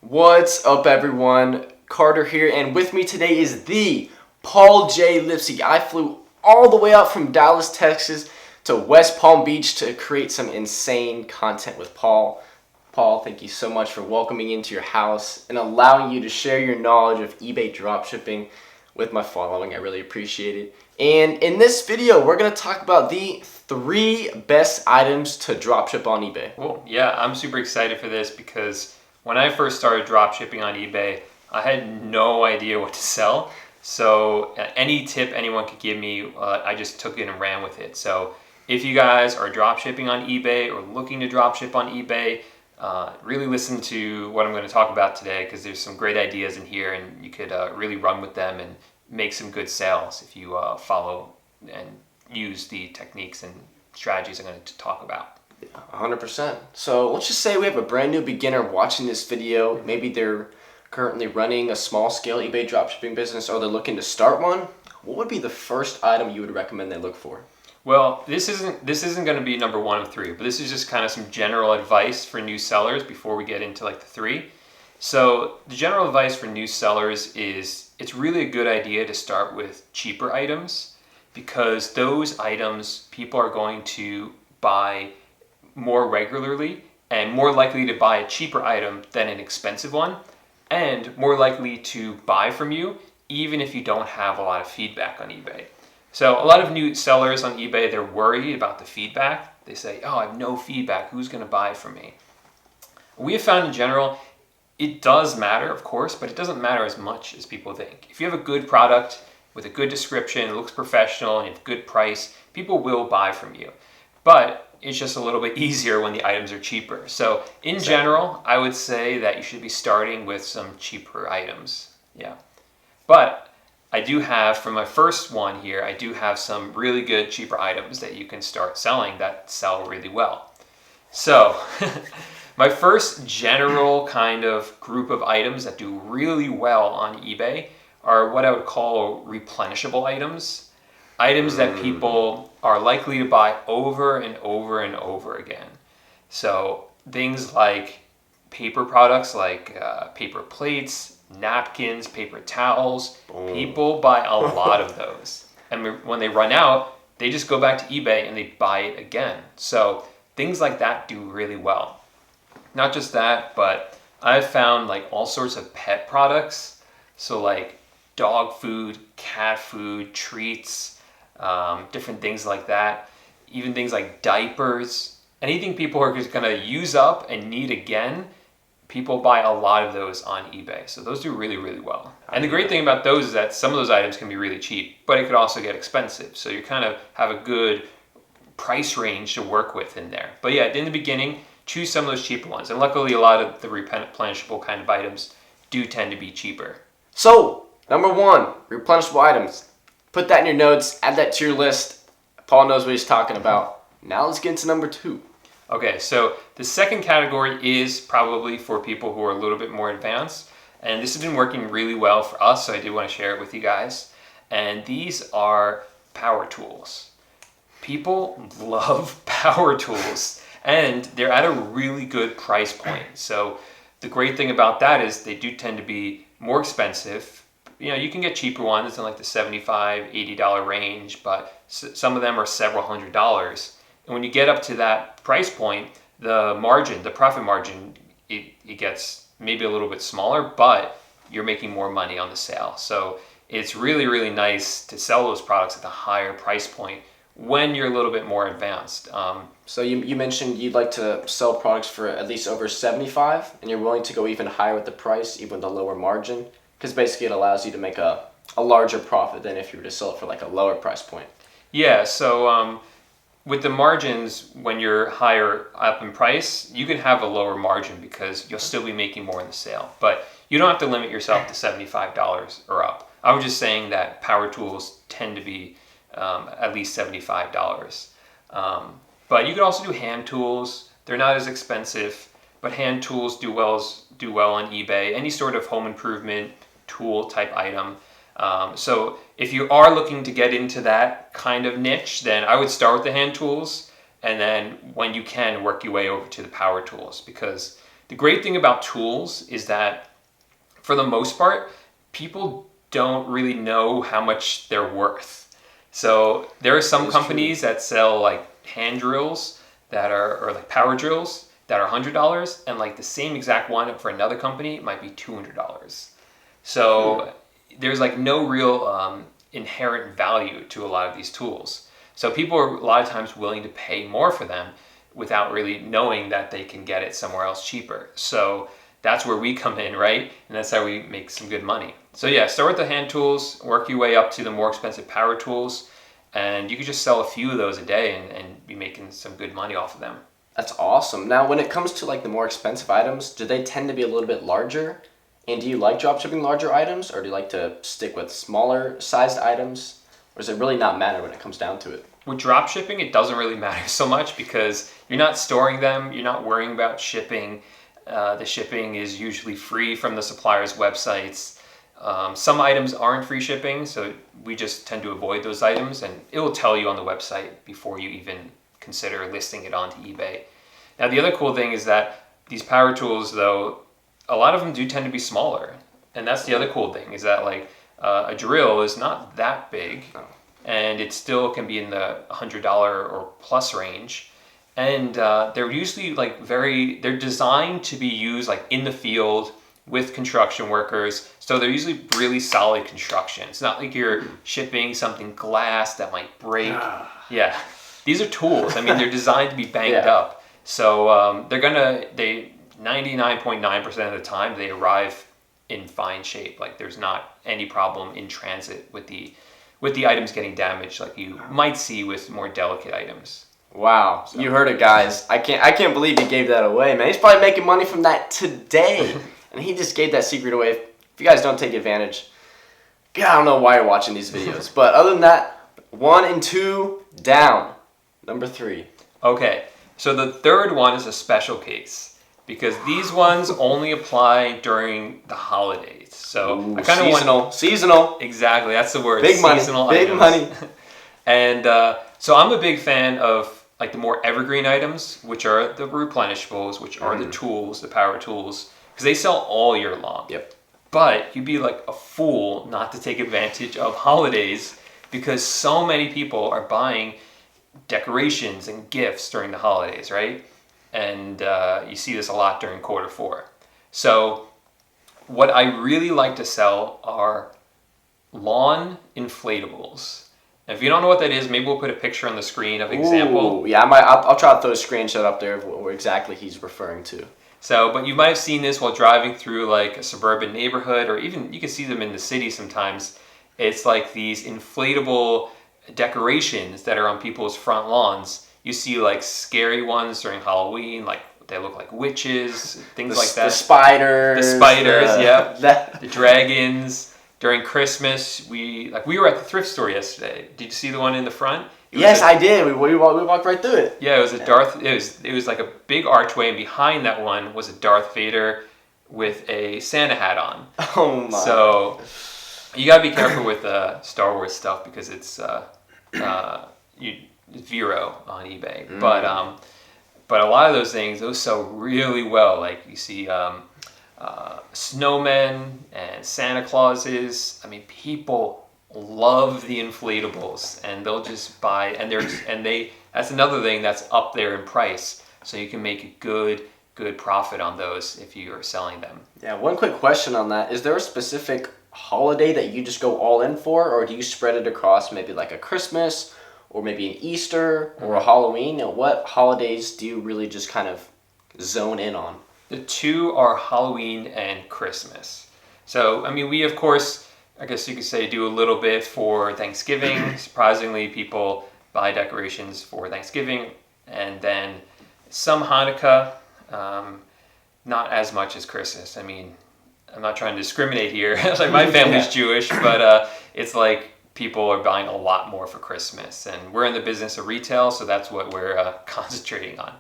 What's up, everyone? Carter here, and with me today is the Paul J. Lipsy. I flew all the way out from Dallas, Texas to West Palm Beach to create some insane content with Paul. Paul, thank you so much for welcoming me into your house and allowing you to share your knowledge of eBay dropshipping with my following. I really appreciate it. And in this video, we're going to talk about the 3 best items to dropship on eBay. Well, yeah, I'm super excited for this because when I first started dropshipping on eBay, I had no idea what to sell. So any tip anyone could give me, I just took it and ran with it. So if you guys are dropshipping on eBay or looking to dropship on eBay, really listen to what I'm going to talk about today because there's some great ideas in here and you could really run with them and make some good sales if you follow and use the techniques and strategies I'm going to talk about. 100%. So let's just say we have a brand new beginner watching this video. Maybe they're currently running a small scale eBay dropshipping business or they're looking to start one. What would be the first item you would recommend they look for? Well, this isn't going to be number 1 of 3, but this is just kind of some general advice for new sellers before we get into like the 3. So the general advice for new sellers is it's really a good idea to start with cheaper items because those items people are going to buy more regularly and more likely to buy a cheaper item than an expensive one and more likely to buy from you even if you don't have a lot of feedback on eBay. So a lot of new sellers on eBay, they're worried about the feedback. They say, oh, I have no feedback. Who's going to buy from me? We have found in general, it does matter, of course, but it doesn't matter as much as people think. If you have a good product with a good description, it looks professional, and you have a good price, people will buy from you. But it's just a little bit easier when the items are cheaper. So in general, I would say that you should be starting with some cheaper items. Yeah. But I do have, for my first one here, I do have some really good cheaper items that you can start selling that sell really well. So my first general kind of group of items that do really well on eBay are what I would call replenishable items. Items that people are likely to buy over and over and over again. So things like paper products like paper plates, napkins, paper towels. Boom. People buy a lot of those. And when they run out, they just go back to eBay and they buy it again. So things like that do really well. Not just that, but I've found like all sorts of pet products. So like dog food, cat food, treats, different things like that, even things like diapers, anything people are just going to use up and need again, people buy a lot of those on eBay. So those do really, really well. And the great thing about those is that some of those items can be really cheap, but it could also get expensive. So you kind of have a good price range to work with in there. But yeah, in the beginning, choose some of those cheaper ones. And luckily, a lot of the replenishable kind of items do tend to be cheaper. So, number 1, replenishable items. Put that in your notes, add that to your list. Paul knows what he's talking about. Now let's get into number 2. Okay, so the second category is probably for people who are a little bit more advanced. And this has been working really well for us, so I did want to share it with you guys. And these are power tools. People love power tools, and they're at a really good price point. So the great thing about that is they do tend to be more expensive. You know, you can get cheaper ones in like the $75, $80 range, but some of them are several $100s. And when you get up to that price point, the profit margin, it gets maybe a little bit smaller, but you're making more money on the sale. So it's really, really nice to sell those products at a higher price point when you're a little bit more advanced. So you mentioned you'd like to sell products for at least over 75, and you're willing to go even higher with the price, even with the lower margin, because basically it allows you to make a larger profit than if you were to sell it for like a lower price point. Yeah, so with the margins, when you're higher up in price, you can have a lower margin because you'll still be making more in the sale. But you don't have to limit yourself to $75 or up. I was just saying that power tools tend to be at least $75. But you could also do hand tools. They're not as expensive, but hand tools do well on eBay. Any sort of home improvement tool type item. So if you are looking to get into that kind of niche, then I would start with the hand tools and then when you can work your way over to the power tools because The great thing about tools is that for the most part, people don't really know how much they're worth. So there are some companies that sell like hand drills that are, or like power drills that are $100, and like the same exact one for another company might be $200. So there's like no real inherent value to a lot of these tools. So people are a lot of times willing to pay more for them without really knowing that they can get it somewhere else cheaper. So that's where we come in, right? And that's how we make some good money. So yeah, start with the hand tools, work your way up to the more expensive power tools, and you could just sell a few of those a day and be making some good money off of them. That's awesome. Now, when it comes to like the more expensive items, do they tend to be a little bit larger? And do you like drop shipping larger items, or do you like to stick with smaller sized items? Or does it really not matter when it comes down to it? With drop shipping, it doesn't really matter so much because you're not storing them, you're not worrying about shipping. The shipping is usually free from the supplier's websites. Some items aren't free shipping, so we just tend to avoid those items, and it will tell you on the website before you even consider listing it onto eBay. Now, the other cool thing is that these power tools, though, a lot of them do tend to be smaller, and that's the other cool thing is that like a drill is not that big, and it still can be in the $100 or plus range. And they're usually like they're designed to be used like in the field with construction workers. So they're usually really solid construction. It's not like you're shipping something glass that might break. Yeah, these are tools. I mean, they're designed to be banged up. So they 99.9% of the time they arrive in fine shape. Like there's not any problem in transit with the items getting damaged like you might see with more delicate items. Wow, so. You heard it, guys. I can't believe he gave that away, man. He's probably making money from that today. And he just gave that secret away. If you guys don't take advantage, God, I don't know why you're watching these videos. But other than that, 1 and 2 down. Number 3. Okay, so the third one is a special case because these ones only apply during the holidays. So I kind of seasonal. Exactly, that's the word. Big money. Seasonal Big items. money. And so I'm a big fan of like the more evergreen items, which are the replenishables, which are the tools, the power tools, because they sell all year long. Yep. But you'd be like a fool not to take advantage of holidays because so many people are buying decorations and gifts during the holidays, right? And you see this a lot during Q4. So what I really like to sell are lawn inflatables. If you don't know what that is, maybe we'll put a picture on the screen of example. Yeah, I'll try to throw a screenshot up there of what exactly he's referring to. So, but you might have seen this while driving through like a suburban neighborhood, or even you can see them in the city sometimes. It's like these inflatable decorations that are on people's front lawns. You see like scary ones during Halloween, like they look like witches, things like that. The spiders. Yep. The dragons. During Christmas, we were at the thrift store yesterday. Did you see the one in the front? Yes, I did. We walked right through it. Yeah, it was it was like a big archway, and behind that one was a Darth Vader with a Santa hat on. Oh my! So you gotta be careful with Star Wars stuff because it's Vero on eBay. But a lot of those things sell really well. Like you see. Snowmen and Santa Clauses. I mean, people love the inflatables, and they'll just buy. And that's another thing that's up there in price, so you can make a good profit on those if you are selling them. Yeah. One quick question on that: is there a specific holiday that you just go all in for, or do you spread it across maybe like a Christmas, or maybe an Easter, or a Halloween? And what holidays do you really just kind of zone in on? The two are Halloween and Christmas. So, I mean, we, of course, I guess you could say, do a little bit for Thanksgiving. Surprisingly, people buy decorations for Thanksgiving. And then some Hanukkah, not as much as Christmas. I mean, I'm not trying to discriminate here. Like, my family's Jewish, but it's like people are buying a lot more for Christmas. And we're in the business of retail, so that's what we're concentrating on.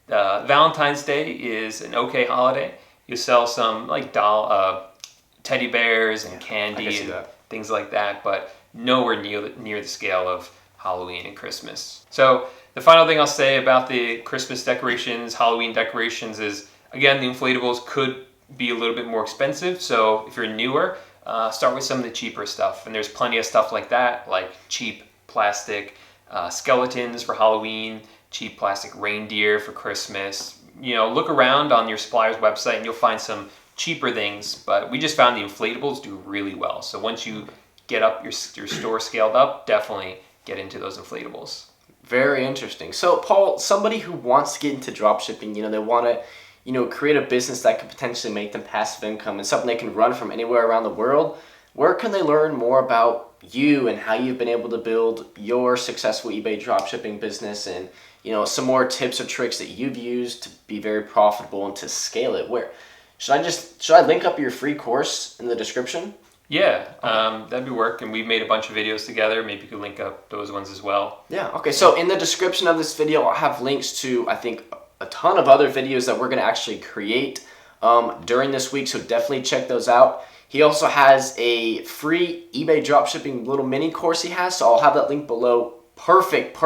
Valentine's Day is an okay holiday. You sell some like teddy bears and candy and things like that, but nowhere near the scale of Halloween and Christmas. So the final thing I'll say about the Christmas decorations, Halloween decorations is, Again, the inflatables could be a little bit more expensive, so if you're newer, start with some of the cheaper stuff. And there's plenty of stuff like that, like cheap plastic skeletons for Halloween, cheap plastic reindeer for Christmas. Look around on your supplier's website and you'll find some cheaper things, but we just found the inflatables do really well. So once you get up your store scaled up, definitely get into those inflatables. Very interesting. So Paul, somebody who wants to get into dropshipping, they want to, create a business that could potentially make them passive income and something they can run from anywhere around the world. Where can they learn more about you and how you've been able to build your successful eBay dropshipping business and, some more tips or tricks that you've used to be very profitable and to scale it? Where should I link up your free course in the description? Yeah, that'd be work. And we've made a bunch of videos together. Maybe you could link up those ones as well. Yeah, okay. So in the description of this video, I'll have links to, I think, a ton of other videos that we're going to actually create during this week. So definitely check those out. He also has a free eBay dropshipping little mini course he has. So I'll have that link below. Perfect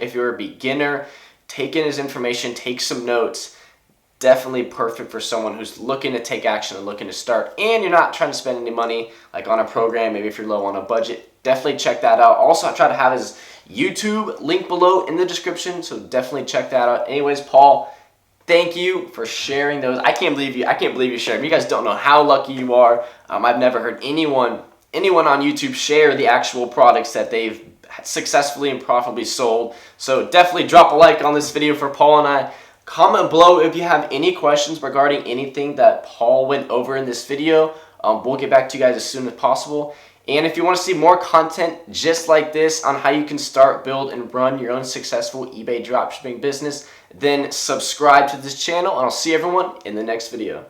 if you're a beginner. Take in his information, take some notes. Definitely perfect for someone who's looking to take action and looking to start, and you're not trying to spend any money like on a program, maybe if you're low on a budget. Definitely check that out. Also, I try to have his YouTube link below in the description, so definitely check that out. Anyways, Paul, thank you for sharing those. I can't believe you shared them. You guys don't know how lucky you are. I've never heard anyone on YouTube share the actual products that they've successfully and profitably sold. So definitely drop a like on this video for Paul and I. Comment below if you have any questions regarding anything that Paul went over in this video. We'll get back to you guys as soon as possible. And if you want to see more content just like this on how you can start, build, and run your own successful eBay dropshipping business, then subscribe to this channel, and I'll see everyone in the next video.